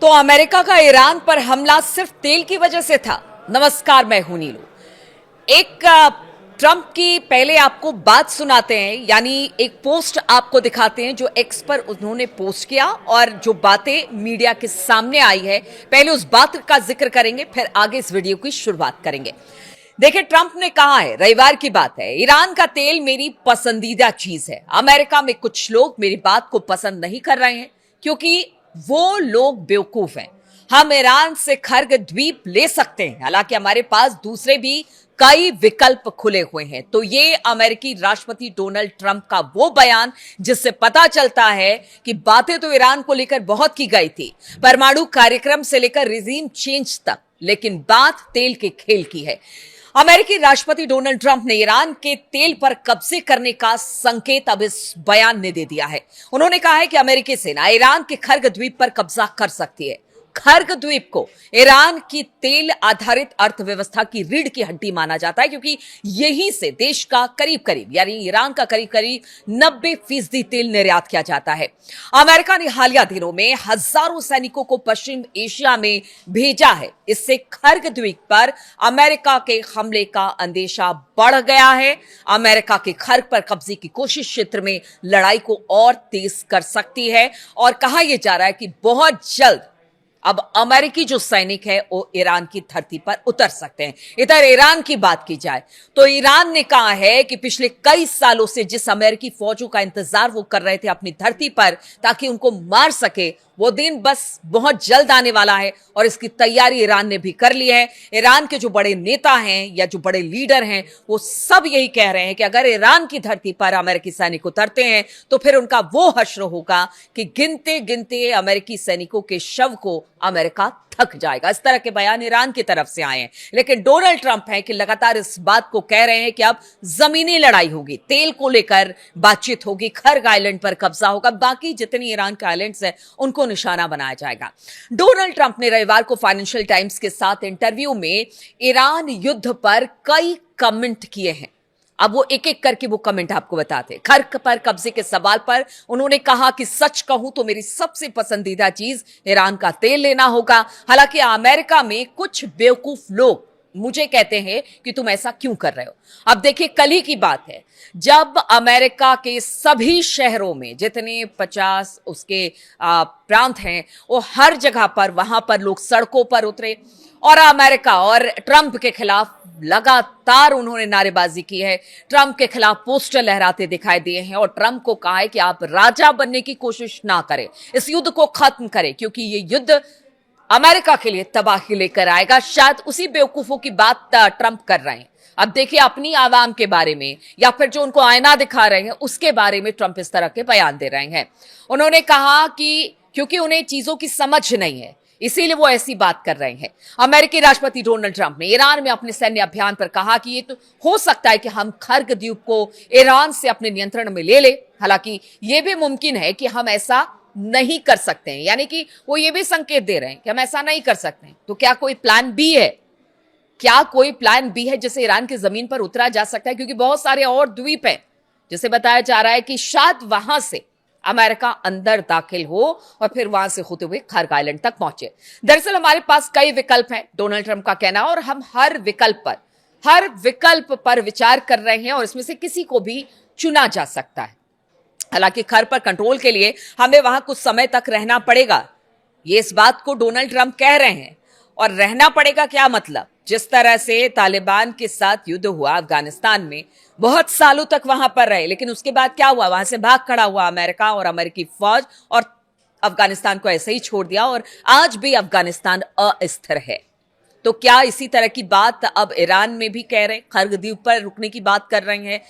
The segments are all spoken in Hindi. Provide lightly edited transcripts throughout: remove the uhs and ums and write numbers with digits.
तो अमेरिका का ईरान पर हमला सिर्फ तेल की वजह से था। नमस्कार, मैं हूं नीलू। एक ट्रंप की पहले आपको बात सुनाते हैं, यानी एक पोस्ट आपको दिखाते हैं जो एक्स पर उन्होंने पोस्ट किया और जो बातें मीडिया के सामने आई है। पहले उस बात का जिक्र करेंगे, फिर आगे इस वीडियो की शुरुआत करेंगे। देखिए, ट्रंप ने कहा है, रविवार की बात है, ईरान का तेल मेरी पसंदीदा चीज है। अमेरिका में कुछ लोग मेरी बात को पसंद नहीं कर रहे हैं क्योंकि वो लोग बेवकूफ हैं। हम ईरान से खर्ग द्वीप ले सकते हैं, हालांकि हमारे पास दूसरे भी कई विकल्प खुले हुए हैं। तो ये अमेरिकी राष्ट्रपति डोनाल्ड ट्रंप का वो बयान जिससे पता चलता है कि बातें तो ईरान को लेकर बहुत की गई थी, परमाणु कार्यक्रम से लेकर रिजीम चेंज तक, लेकिन बात तेल के खेल की है। अमेरिकी राष्ट्रपति डोनाल्ड ट्रंप ने ईरान के तेल पर कब्जे करने का संकेत अब इस बयान ने दे दिया है। उन्होंने कहा है कि अमेरिकी सेना ईरान के खर्ग द्वीप पर कब्जा कर सकती है। खर्ग द्वीप को ईरान की तेल आधारित अर्थव्यवस्था की रीढ़ की हड्डी माना जाता है, क्योंकि यहीं से देश का करीब करीब, यानी ईरान का करीब करीब 90% तेल निर्यात किया जाता है। अमेरिका ने हालिया दिनों में हजारों सैनिकों को पश्चिम एशिया में भेजा है। इससे खर्ग द्वीप पर अमेरिका के हमले का अंदेशा बढ़ गया है। अमेरिका के खर्ग पर कब्जे की कोशिश क्षेत्र में लड़ाई को और तेज कर सकती है और कहा यह जा रहा है कि बहुत जल्द अब अमेरिकी जो सैनिक है वो ईरान की धरती पर उतर सकते हैं। इधर ईरान की बात की जाए तो ईरान ने कहा है कि पिछले कई सालों से जिस अमेरिकी फौजों का इंतजार वो कर रहे थे अपनी धरती पर ताकि उनको मार सके, वो दिन बस बहुत जल्द आने वाला है और इसकी तैयारी ईरान ने भी कर ली है। ईरान के जो बड़े नेता हैं या जो बड़े लीडर हैं वो सब यही कह रहे हैं कि अगर ईरान की धरती पर अमेरिकी सैनिक उतरते हैं तो फिर उनका वो हश्र होगा कि गिनते गिनते अमेरिकी सैनिकों के शव को अमेरिका थक जाएगा। इस तरह के बयान ईरान की तरफ से आए हैं, लेकिन डोनाल्ड ट्रंप है कि लगातार इस बात को कह रहे हैं कि अब जमीनी लड़ाई होगी, तेल को लेकर बातचीत होगी, खर्ग आइलैंड पर कब्जा होगा, बाकी जितनी ईरान के आइलैंड्स हैं उनको निशाना बनाया जाएगा। डोनाल्ड ट्रंप ने रविवार को फाइनेंशियल टाइम्स के साथ इंटरव्यू में ईरान युद्ध पर कई कमेंट किए हैं। अब वो एक एक करके वो कमेंट आपको बताते हैं। खर्ग पर कब्जे के सवाल पर उन्होंने कहा कि सच कहूं तो मेरी सबसे पसंदीदा चीज ईरान का तेल लेना होगा। हालांकि अमेरिका में कुछ बेवकूफ लोग मुझे कहते हैं कि तुम ऐसा क्यों कर रहे हो। अब देखिए, कल ही की बात है जब अमेरिका के सभी शहरों में जितने 50 उसके प्रांत हैं वो हर जगह पर वहां पर लोग सड़कों पर उतरे और अमेरिका और ट्रंप के खिलाफ लगातार उन्होंने नारेबाजी की है। ट्रंप के खिलाफ पोस्टर लहराते दिखाई दिए हैं और ट्रंप को कहा है कि आप राजा बनने की कोशिश ना करें, इस युद्ध को खत्म करें, क्योंकि ये युद्ध अमेरिका के लिए तबाही लेकर आएगा। शायद उसी बेवकूफों की बात ट्रंप कर रहे हैं। अब देखिए, अपनी आवाम के बारे में या फिर जो उनको आईना दिखा रहे हैं उसके बारे में ट्रंप इस तरह के बयान दे रहे हैं। उन्होंने कहा कि क्योंकि उन्हें चीजों की समझ नहीं है इसीलिए वो ऐसी बात कर रहे हैं। अमेरिकी राष्ट्रपति डोनाल्ड ट्रंप ने ईरान में अपने सैन्य अभियान पर कहा कि ये तो हो सकता है कि हम खर्ग द्वीप को ईरान से अपने नियंत्रण में ले ले, हालांकि ये भी मुमकिन है कि हम ऐसा नहीं कर सकते हैं। यानी कि वो ये भी संकेत दे रहे हैं कि हम ऐसा नहीं कर सकते हैं। तो क्या कोई प्लान बी है? क्या कोई प्लान बी है जिससे ईरान की जमीन पर उतरा जा सकता है? क्योंकि बहुत सारे और द्वीप हैं जिसे बताया जा रहा है कि शायद वहां से अमेरिका अंदर दाखिल हो और फिर वहां से होते हुए खर्ग आइलैंड तक पहुंचे। दरअसल हमारे पास कई विकल्प हैं, डोनाल्ड ट्रंप का कहना, और हम हर विकल्प पर विचार कर रहे हैं और इसमें से किसी को भी चुना जा सकता है। हालांकि खर्ग पर कंट्रोल के लिए हमें वहां कुछ समय तक रहना पड़ेगा, ये इस बात को डोनाल्ड ट्रंप कह रहे हैं। और रहना पड़ेगा क्या मतलब? जिस तरह से तालिबान के साथ युद्ध हुआ अफगानिस्तान में, बहुत सालों तक वहां पर रहे, लेकिन उसके बाद क्या हुआ? वहां से भाग खड़ा हुआ अमेरिका और अमेरिकी फौज और अफगानिस्तान को ऐसे ही छोड़ दिया और आज भी अफगानिस्तान अस्थिर है। तो क्या इसी तरह की बात अब ईरान में भी कह रहे हैं, खर्ग द्वीप पर रुकने की बात कर रहे हैं?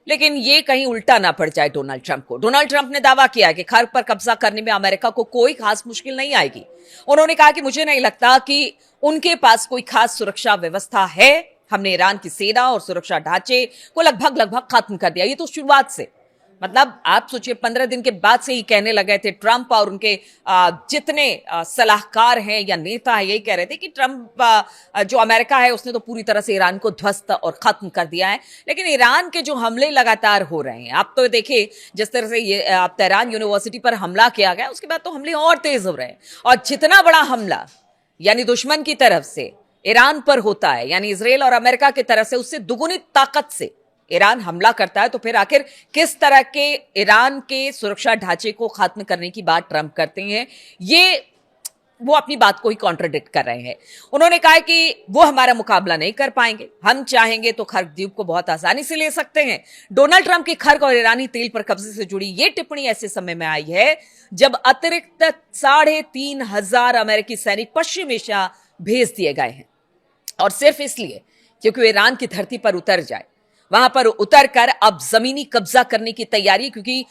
लेकिन ये कहीं उल्टा ना पड़ जाए डोनाल्ड ट्रंप को। डोनाल्ड ट्रंप ने दावा किया कि खर्ग पर कब्जा करने में अमेरिका को कोई खास मुश्किल नहीं आएगी। उन्होंने कहा कि मुझे नहीं लगता कि उनके पास कोई खास सुरक्षा व्यवस्था है। हमने ईरान की सेना और सुरक्षा ढांचे को लगभग खत्म कर दिया, ये तो शुरुआत से। मतलब आप सोचिए 15 दिन के बाद से ही कहने लगे थे ट्रंप और उनके जितने सलाहकार हैं या नेता है यही कह रहे थे कि ट्रंप जो अमेरिका है उसने तो पूरी तरह से ईरान को ध्वस्त और खत्म कर दिया है। लेकिन ईरान के जो हमले लगातार हो रहे हैं, आप तो देखिए जिस तरह से ये तेहरान यूनिवर्सिटी पर हमला किया गया उसके बाद तो हमले और तेज हो रहे हैं, और जितना बड़ा हमला यानी दुश्मन की तरफ से ईरान पर होता है, यानी इजराइल और अमेरिका की तरफ से, उससे दुगुनी ताकत से ईरान हमला करता है, तो फिर आखिर किस तरह के ईरान के सुरक्षा ढांचे को खत्म करने की बात ट्रंप करते हैं, ये वो अपनी बात को ही कॉन्ट्रडिक्ट कर रहे हैं। उन्होंने कहा कि वो हमारा मुकाबला नहीं कर पाएंगे, हम चाहेंगे तो खर्ग द्वीप को बहुत आसानी से ले सकते हैं। डोनाल्ड ट्रंप की खर्ग और ईरानी तेल पर कब्जे से जुड़ी ये टिप्पणी ऐसे समय में आई है जब अतिरिक्त 3,500 अमेरिकी सैनिक पश्चिम एशिया भेज दिए गए हैं, और सिर्फ इसलिए क्योंकि ईरान की धरती पर उतर जाए, वहां पर उतरकर अब जमीनी कब्जा करने की तैयारी, क्योंकि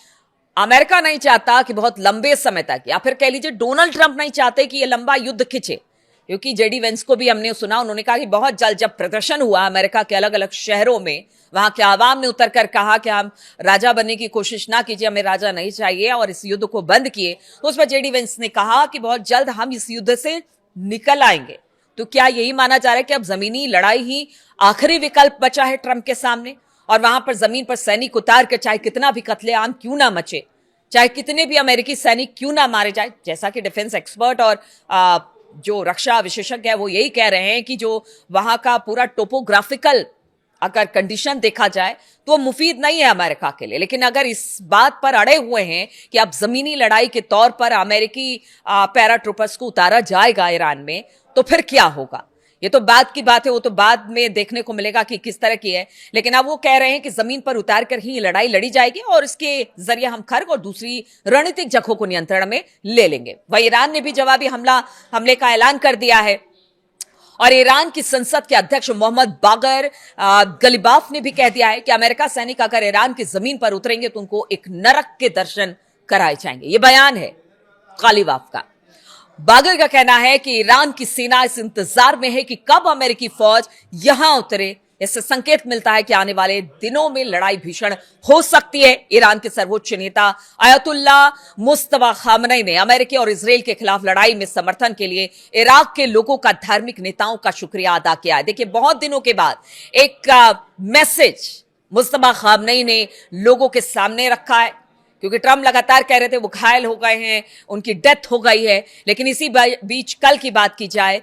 अमेरिका नहीं चाहता कि बहुत लंबे समय तक, या फिर कह लीजिए डोनाल्ड ट्रंप नहीं चाहते कि यह लंबा युद्ध खिंचे। क्योंकि जेडी वेंस को भी हमने सुना, उन्होंने कहा कि बहुत जल्द जब प्रदर्शन हुआ अमेरिका के अलग अलग शहरों में, वहां के आवाम ने उतरकर कहा कि हम राजा बनने की कोशिश ना कीजिए, हमें राजा नहीं चाहिए, और इस युद्ध को बंद किए, तो उस पर जेडी वेंस ने कहा कि बहुत जल्द हम इस युद्ध से निकल आएंगे। तो क्या यही माना जा रहा है कि अब जमीनी लड़ाई ही आखिरी विकल्प बचा है ट्रंप के सामने, और वहां पर जमीन पर सैनिक उतार कर चाहे कितना भी कत्लेआम क्यों ना मचे, चाहे कितने भी अमेरिकी सैनिक क्यों ना मारे जाए, जैसा कि डिफेंस एक्सपर्ट और जो रक्षा विशेषज्ञ है वो यही कह रहे हैं कि जो वहां का पूरा टोपोग्राफिकल अगर कंडीशन देखा जाए तो मुफीद नहीं है अमेरिका के लिए। लेकिन अगर इस बात पर अड़े हुए हैं कि अब जमीनी लड़ाई के तौर पर अमेरिकी पैराट्रूपर्स को उतारा जाएगा ईरान में, तो फिर क्या होगा, ये तो बाद की बात है, वो तो बाद में देखने को मिलेगा कि किस तरह की है। लेकिन अब वो कह रहे हैं कि जमीन पर उतार कर ही लड़ाई लड़ी जाएगी और इसके जरिए हम खर्ग और दूसरी रणनीतिक जगहों को नियंत्रण में ले लेंगे। वही ईरान ने भी जवाबी हमले का ऐलान कर दिया है, और ईरान की संसद के अध्यक्ष मोहम्मद बागर गलिबाफ ने भी कह दिया है कि अमेरिका सैनिक अगर ईरान की जमीन पर उतरेंगे तो उनको एक नरक के दर्शन कराए जाएंगे। ये बयान है गलिबाफ का। बागर का कहना है कि ईरान की सेना इस इंतजार में है कि कब अमेरिकी फौज यहां उतरे। इससे संकेत मिलता है कि आने वाले दिनों में लड़ाई भीषण हो सकती है। ईरान के सर्वोच्च नेता अयतुल्ला मुस्तफा खामनई ने अमेरिका और इजराइल के खिलाफ लड़ाई में समर्थन के लिए इराक के लोगों का, धार्मिक नेताओं का शुक्रिया अदा किया है। देखिए, बहुत दिनों के बाद एक मैसेज मुस्तफा खामनई ने लोगों के सामने रखा है, क्योंकि ट्रंप लगातार कह रहे थे वो घायल हो गए हैं, उनकी डेथ हो गई है। लेकिन इसी बीच कल की बात की जाए,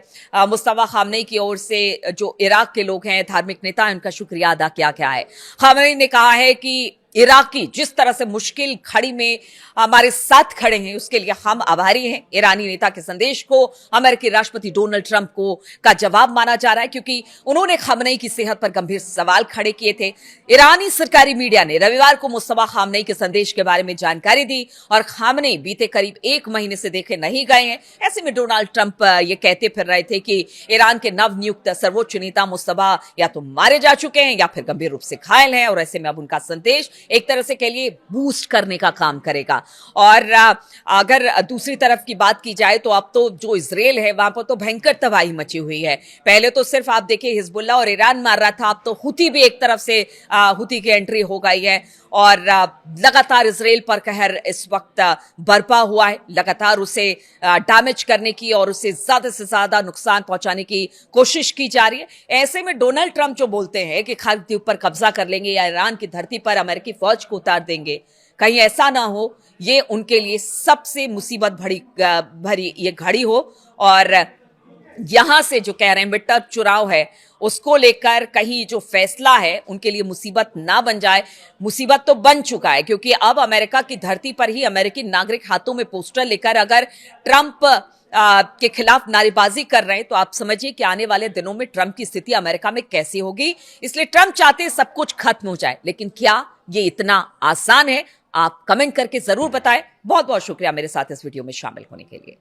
मुस्तफा खामनई की ओर से जो इराक के लोग हैं, धार्मिक नेता हैं, उनका शुक्रिया अदा किया गया है। खामनई ने कहा है कि इराकी जिस तरह से मुश्किल घड़ी में हमारे साथ खड़े हैं उसके लिए हम आभारी हैं। ईरानी नेता के संदेश को अमेरिकी राष्ट्रपति डोनाल्ड ट्रंप का जवाब माना जा रहा है, क्योंकि उन्होंने खामनई की सेहत पर गंभीर सवाल खड़े किए थे। ईरानी सरकारी मीडिया ने रविवार को मुस्तफा खामनई के संदेश के बारे में जानकारी दी, और खामनई बीते करीब 1 महीने से देखे नहीं गए हैं। ऐसे में डोनाल्ड ट्रंप ये कहते फिर रहे थे कि ईरान के नवनियुक्त सर्वोच्च नेता मुस्तफा या तो मारे जा चुके हैं या फिर गंभीर रूप से घायल हैं, और ऐसे में अब उनका संदेश एक तरह से कह लिए बूस्ट करने का काम करेगा। और अगर दूसरी तरफ की बात की जाए तो अब तो जो इजराइल है वहां पर तो भयंकर तबाही मची हुई है। पहले तो सिर्फ आप देखिए हिजबुल्लाह और ईरान मार रहा था, अब तो हुती भी एक तरफ से हुती की एंट्री हो गई है, और लगातार इजराइल पर कहर इस वक्त बरपा हुआ है। लगातार उसे डैमेज करने की और उसे ज्यादा से ज्यादा नुकसान पहुंचाने की कोशिश की जा रही है। ऐसे में डोनाल्ड ट्रंप जो बोलते हैं कि खर्ग द्वीप पर कब्जा कर लेंगे या ईरान की धरती पर अमेरिकी फौज को उतार देंगे, कहीं ऐसा ना हो ये उनके लिए सबसे मुसीबत भरी ये घड़ी हो, और यहां से जो कह रहे हैं मिड टर्म चुनाव है उसको लेकर कहीं जो फैसला है उनके लिए मुसीबत ना बन जाए। मुसीबत तो बन चुका है, क्योंकि अब अमेरिका की धरती पर ही अमेरिकी नागरिक हाथों में पोस्टर लेकर अगर ट्रंप के खिलाफ नारेबाजी कर रहे हैं, तो आप समझिए कि आने वाले दिनों में ट्रंप की स्थिति अमेरिका में कैसी होगी। इसलिए ट्रंप चाहते हैं सब कुछ खत्म हो जाए, लेकिन क्या ये इतना आसान है? आप कमेंट करके जरूर बताएं। बहुत बहुत शुक्रिया मेरे साथ इस वीडियो में शामिल होने के लिए।